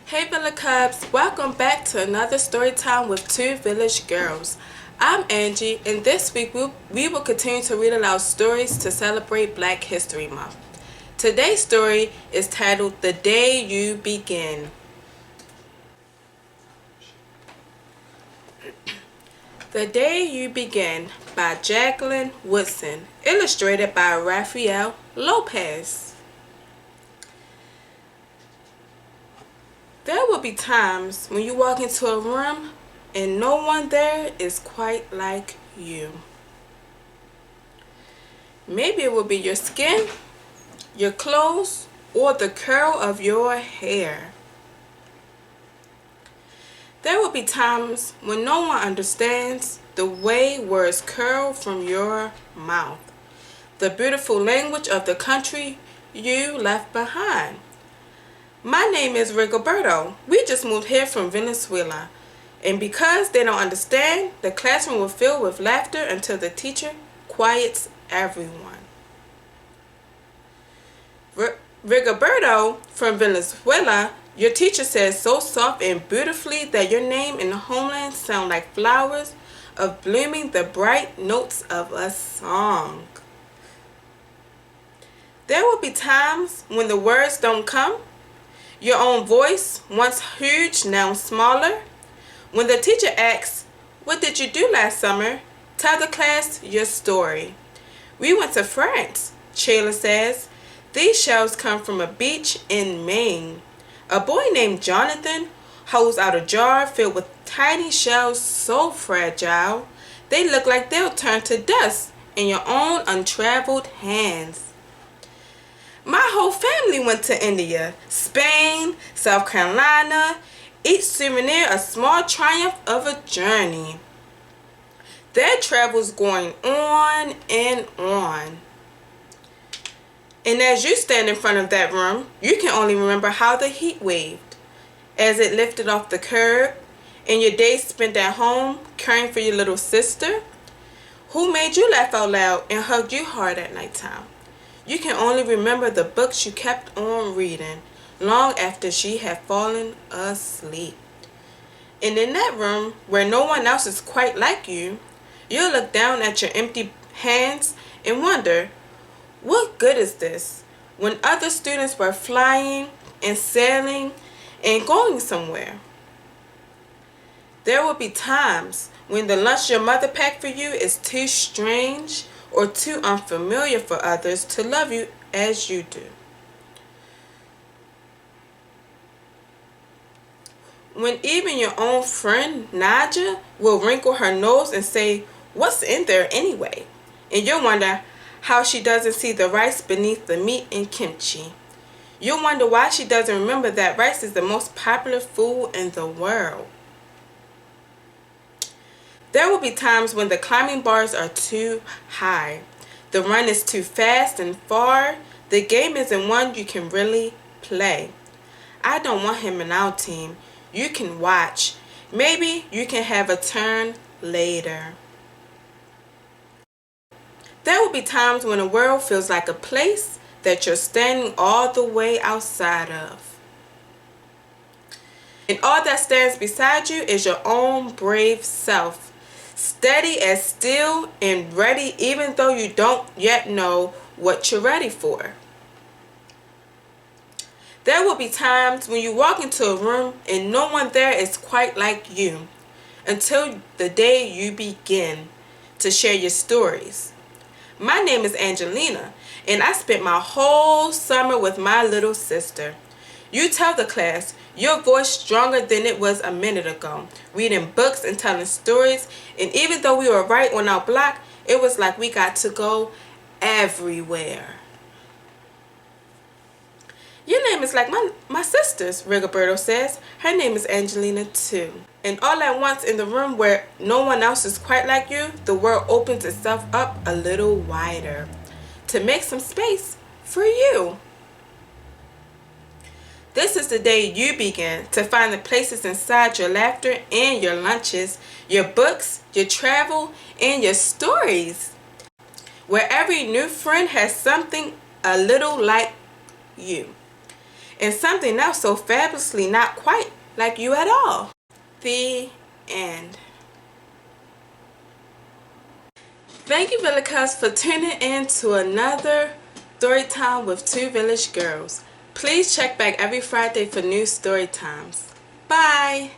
Hey Villa Cubs, welcome back to another story time with two village girls. I'm Angie, and this week we will continue to read aloud stories to celebrate Black History Month. Today's story is titled The Day You Begin. The Day You Begin by Jacqueline Woodson, illustrated by Rafael Lopez. There will be times when you walk into a room and no one there is quite like you. Maybe it will be your skin, your clothes, or the curl of your hair. There will be times when no one understands the way words curl from your mouth, the beautiful language of the country you left behind. My name is Rigoberto. We just moved here from Venezuela. And because they don't understand, the classroom will fill with laughter until the teacher quiets everyone. Rigoberto from Venezuela, your teacher says so soft and beautifully that your name in the homeland sound like flowers of blooming the bright notes of a song. There will be times when the words don't come. Your own voice, once huge, now smaller. When the teacher asks, "What did you do last summer?" Tell the class your story. "We went to France," Shayla says. "These shells come from a beach in Maine. A boy named Jonathan holds out a jar filled with tiny shells so fragile, they look like they'll turn to dust in your own untraveled hands. My whole family went to India, Spain, South Carolina, each souvenir a small triumph of a journey. Their travels going on and on. And as you stand in front of that room, you can only remember how the heat waved as it lifted off the curb, and your days spent at home caring for your little sister, who made you laugh out loud and hugged you hard at nighttime. You can only remember the books you kept on reading long after she had fallen asleep. And in that room, where no one else is quite like you, you'll look down at your empty hands and wonder, what good is this when other students were flying and sailing and going somewhere? There will be times when the lunch your mother packed for you is too strange or too unfamiliar for others to love you as you do. When even your own friend Naja will wrinkle her nose and say, "What's in there anyway?" And you'll wonder how she doesn't see the rice beneath the meat and kimchi. You'll wonder why she doesn't remember that rice is the most popular food in the world. There will be times when the climbing bars are too high, the run is too fast and far, the game isn't one you can really play. I don't want him in our team. You can watch. Maybe you can have a turn later. There will be times when the world feels like a place that you're standing all the way outside of. And all that stands beside you is your own brave self. Steady as steel and ready even though you don't yet know what you're ready for. There will be times when you walk into a room and no one there is quite like you until the day you begin to share your stories. My name is Angelina, and I spent my whole summer with my little sister. You tell the class, your voice stronger than it was a minute ago, reading books and telling stories, and even though we were right on our block, it was like we got to go everywhere. Your name is like my sister's, Rigoberto says. Her name is Angelina too. And all at once in the room where no one else is quite like you, the world opens itself up a little wider to make some space for you. This is the day you begin to find the places inside your laughter and your lunches, your books, your travel, and your stories, where every new friend has something a little like you. and something else so fabulously not quite like you at all. The end. Thank you, Villagers, for tuning in to another story time with two village girls. Please check back every Friday for new story times. Bye!